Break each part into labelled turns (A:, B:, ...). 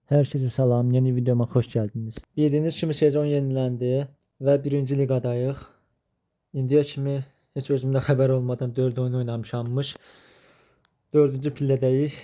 A: Herkese salam, yeni videoma xoş gəldiniz. Bildiyiniz kimi sezon yeniləndi və 1-ci liqadayıq. İndiyə kimi heç özümdə xəbər olmadan 4 oyun oynamışammış. 4-cü pillədəyik.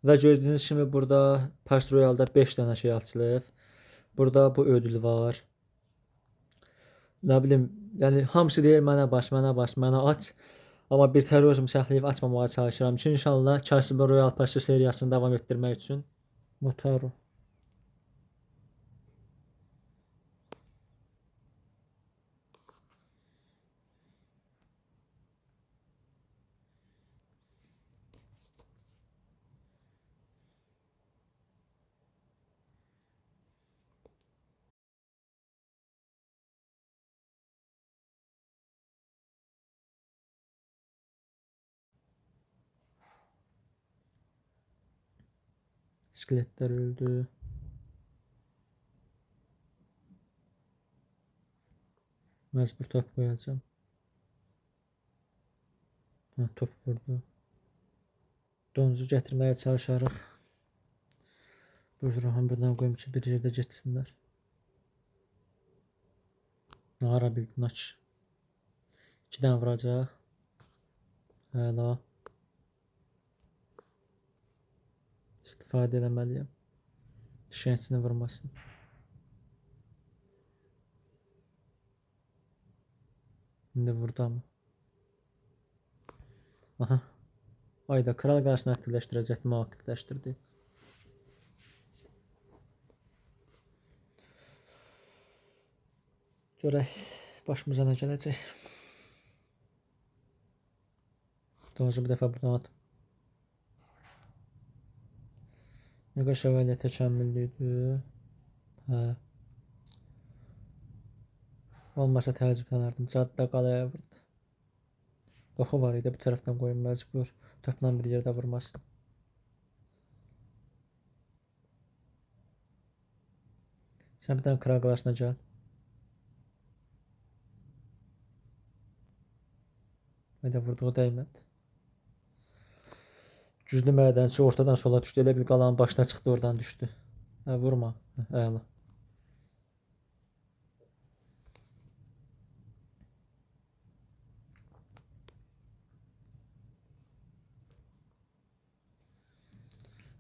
A: Və gördüyünüz kimi burada Pass Royal'da 5 dənə şey açılıb. Burada bu ödül var. Nə bilim, yəni hamısı deyir mənə baş, mənə aç. Amma bir təhər özüm səhləyib açmamağa çalışıram ki, inşallah Casino Royale Pass seriyasını davam etdirmək üçün. Motaro. İskeletler öldü. Məcbur top koyacağım. Ha, top vurdu. Donuzu gətirməyə çalışarıq. Buyurun, buradan qoyum ki, bir yerdə getsinlər. Nara bildin aç. 2 dənə vuracaq. Həla. İstifadə eləməliyəm. Şənsini vurmasın. İndi vurdu ama. Aha. Ayda kral qarşısını aktivləşdirəcəkdim, o aktivləşdirdi. Görək başımıza nə gələcək. Donuzu bir dəfə buradan at. Mega şövalye təkəmmüllüydü. Hə. Olmasa təəccüblənərdim. Cadda qalaya vurdu. Oxu var idi, bu tərəfdən qoyun məcbur. Topla bir yerdə vurmasın. Sən bir dənə kral qalasına gəl. Hayda, vurduğu dəymədi. Güclü mədənçi ortadan sola düşdü. Elə bil qalanın başına çıxdı, oradan düşdü. Hə, vurma. Əla.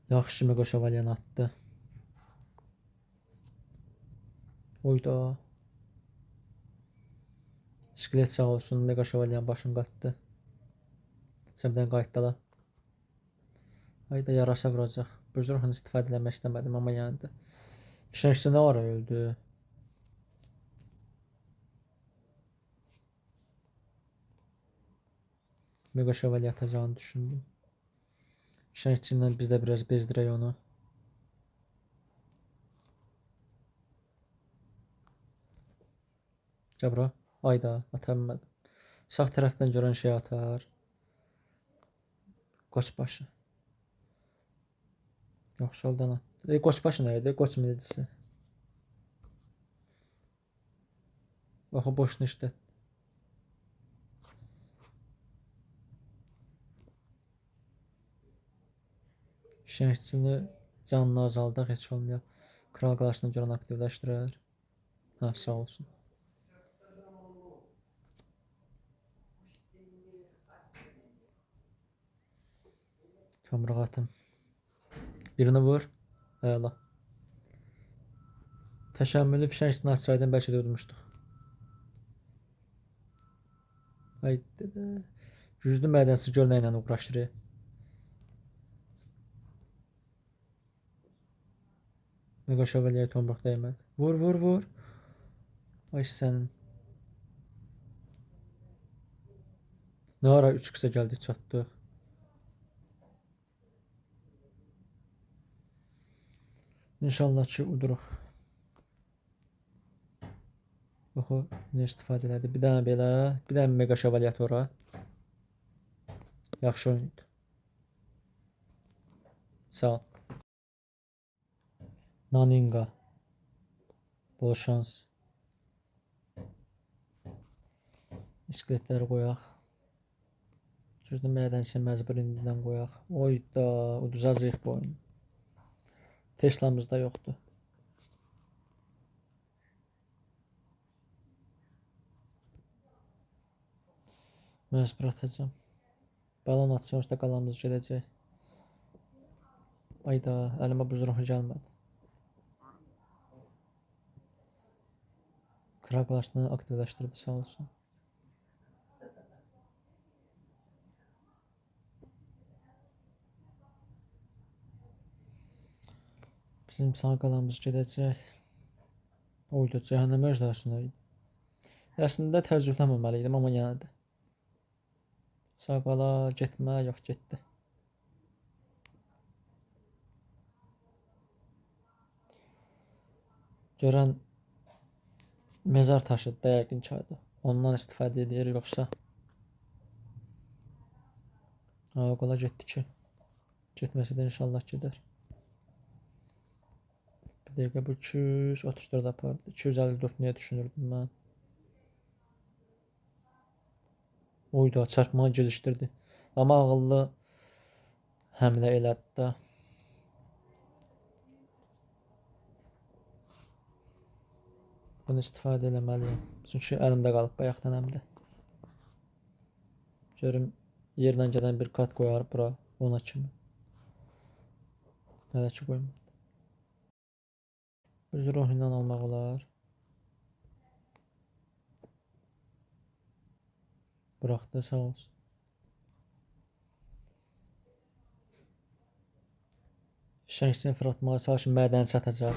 A: Yaxşı Mega şövalyen atdı. Oyda. İskelet sağ olsun, Mega şövalyen başını qatdı. Sən bir dənə qayıtdala. Hayda, yarasa vuracaq. Buzurxunu istifadə eləmək istəmədim, amma yandı. Fişəngçi nə ara öldü? Mega şövalye atacağını düşündüm. Fişəngçi ilə biz də biraz bezdirək onu. Cabra. Hayda, ata bilmədim. Sağ tərəfdən görən şey atar. Qoçbaşı. Yox, soldan atdı. Qoçbaşı nə idi? Qoç milicisi. Oxu boşunu işlət. Fişəngçini canını azaldaq, heç olmuyor. Kral qalasını görən aktivləşdirər. Ha, sağ olsun. Kömrük atım. Birini vur. Əla. Təşəmmülü fişəngçini açsaydım bəlkə də ödmüşdük. Haydi. Güclü mədənsiz göllə ilə uğraşdırır. Mega şövalyeye tomruk değmedi. Vur vur vur. Ay sənin. Ne ara 3 kısa geldi çatdı. İnşallah ki uduruq. Oxu, ne istifadə elədi? Bir dənə belə, bir dənə mega şövalyət ora. Yaxşı oyundu. Sağ ol. Naninga. Bol şans. İskeletləri qoyaq. Güclü mədənçi məcbur indidən qoyaq. Oyda, uduzacaq bu oyun. Tesla'mız da yoxdur. Məcbur atacağım. Balon atsam işte qalamız gedəcək. Ayda, əlimə buz ruhu gəlmədi. Kraqlaşını aktivləşdirdi, sağ olsun. Bizim sağ qalamız gedəcək. Oydu, cəhənnəm əjdasına idi. Əslində təəccüblənməməli idim, amma yenə də. Sağ qala getmə, yox getdi. Görən mezar taşıdı da yəqin çayda. Ondan istifadə edir, yoxsa qala getdi ki. Getməsə də inşallah gedər. Bir dəqiqə bu 234 apardı. 254 niyə düşünürdüm mən? Oyda çarpmağı gecikdirdi. Amma ağıllı həmlə elədi də. Bunu istifadə eləməliyim. Çünki əlimdə qalıb bayaqdan həm də. Görüm yerdən gedən bir kart qoyar bura ona kimi. Hələ ki qoymadı. Öz ruhu ilə almaq olar. Buraxdı, sağ olsun. Fişəngsin fırlatmağa çalışın, mədəni çatacaq.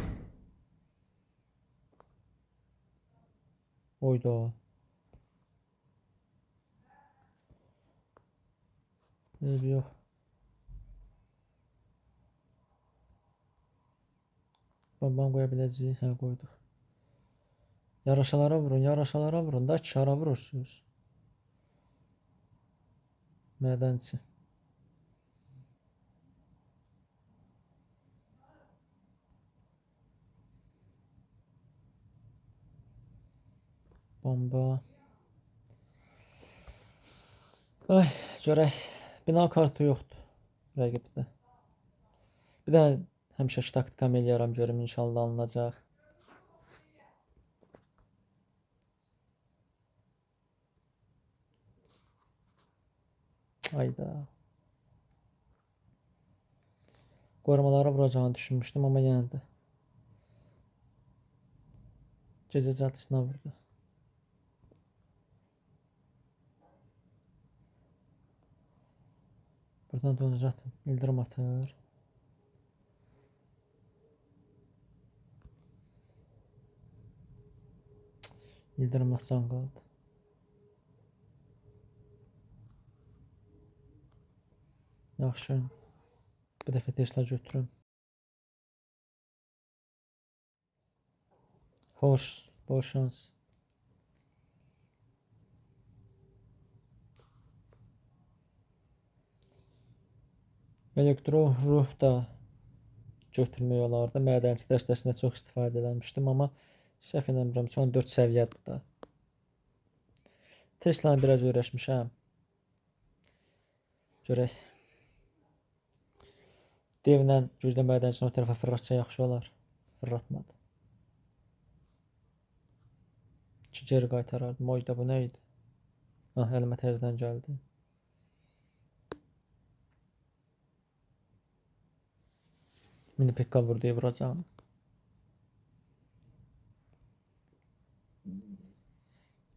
A: Oyda. Eybi yox. Babam qoya biləcəyik, hə qoyduq. Yaraşalara vurun da çara vurursunuz. Mədənçi. Bomba. Ay, görək. Bina kartı yoxdur rəqibdə. Bir də həmişəki taktikam eləyərəm, görüm inşallah alınacaq. Ayda. Qorumalara vuracağını düşünmüşdüm, amma yenə də. Gecə cəltisinə vurdu. Buradan donucu atım. İldırım atır. İldırımla can qaldı. Yaxşı. Bu dəfə Tesla götürüm. Xoş, bol şans. Elektro ruh da götürmək olardı. Mədənçi dəstəsində çox istifadə edilmişdim, amma səhv eləmirəm, son 4 səviyyədir da. Tesla'nı biraz öyrəşmişəm. Görək. Devlə güclə mədənçini o tərəfə fırlatsa yaxşı olar. Fırlatmadı. Ki geri qaytarardım. Oyda bu nə idi? Əlimə təzədən gəldi. Mini pekka vurduya vuracağım.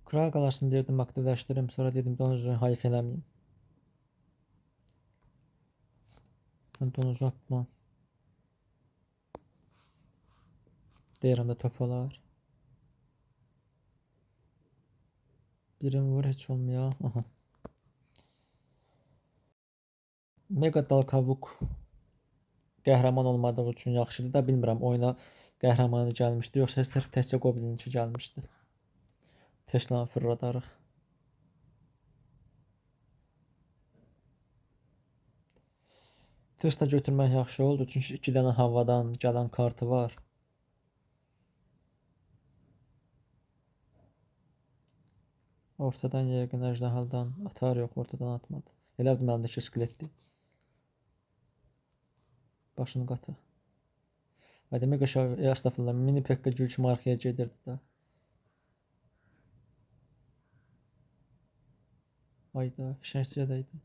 A: Kral qalasını deyirdim, aktivləşdirim. Sonra dedim, donucu hayf eləməyim. Donucu atma. Deyirəm də top olar. Birim vur, heç olmuyor. Aha. Mega Dalkavuk qəhrəman olmadığı üçün yaxşıdır da, bilmirəm oyuna qəhrəmanı gəlmişdi, yoxsa sırf təkcə Goblin'inki gəlmişdi. Tesla'nı fırladarıq. Tesla götürmək yaxşı oldu, çünki 2 dənə havadan gələn kartı var. Ortadan yəqin əjdahaldan atar, yox, ortadan atmadı. Elə bildim, əlimdəki skeletdir. Başını qatı. Hadi Mega Show, estağfurullah. Mini Pekka Gürcü markaya gedirdi də. Ayda fişəkçiyə dəydi.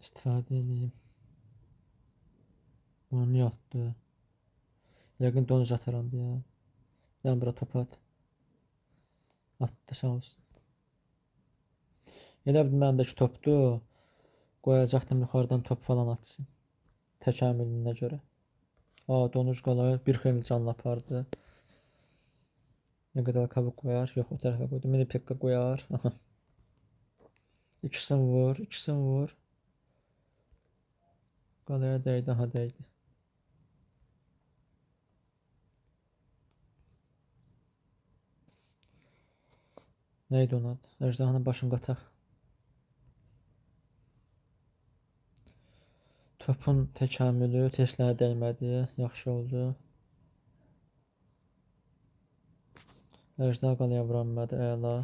A: İstifadə edeyim. Onu yatdı. Yəqin donuz ataram deyə. Dən bura top at. Atdı, sağ olsun. Elə bil məndəki topdur. Qoyacaqdım yuxarıdan top falan atsın. Təkamülünə görə. Donuz qalır. Bir xeyli canlı apardı. Nə qədər kabuk qoyar? Yox, o tərəfə qoydu. Mini Pekka qoyar. Aha. İkisini vur, ikisini vur. Qalaya dəydi, aha dəydi. Neydi onun adı? Əjdahanın başını qataq. Topun təkamülü Tesla'ya dəymədi. Yaxşı oldu. Əcdaha qalaya vuranmadı. Əla.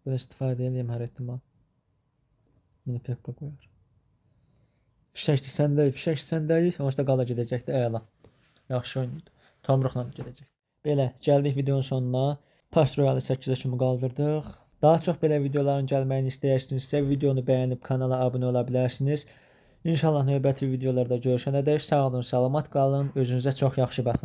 A: Bunu istifadə edeyim hər ehtimal. Mini Pekka qoyar. Fişəkçi səndəyik, fişəkçi səndəyik. Onsuz da qala gedəcəkdi. Əla. Yaxşı oynaydı. Tomruqla gedəcək. Belə, gəldik videonun sonuna. Pass Royale 8-ə kimi qaldırdıq. Daha çox belə videoların gəlməyini istəyirsinizsə, videonu bəyənib kanala abunə ola bilərsiniz. İnşallah növbəti videolarda görüşənədək sağ olun, salamat qalın, özünüzə çox yaxşı baxın.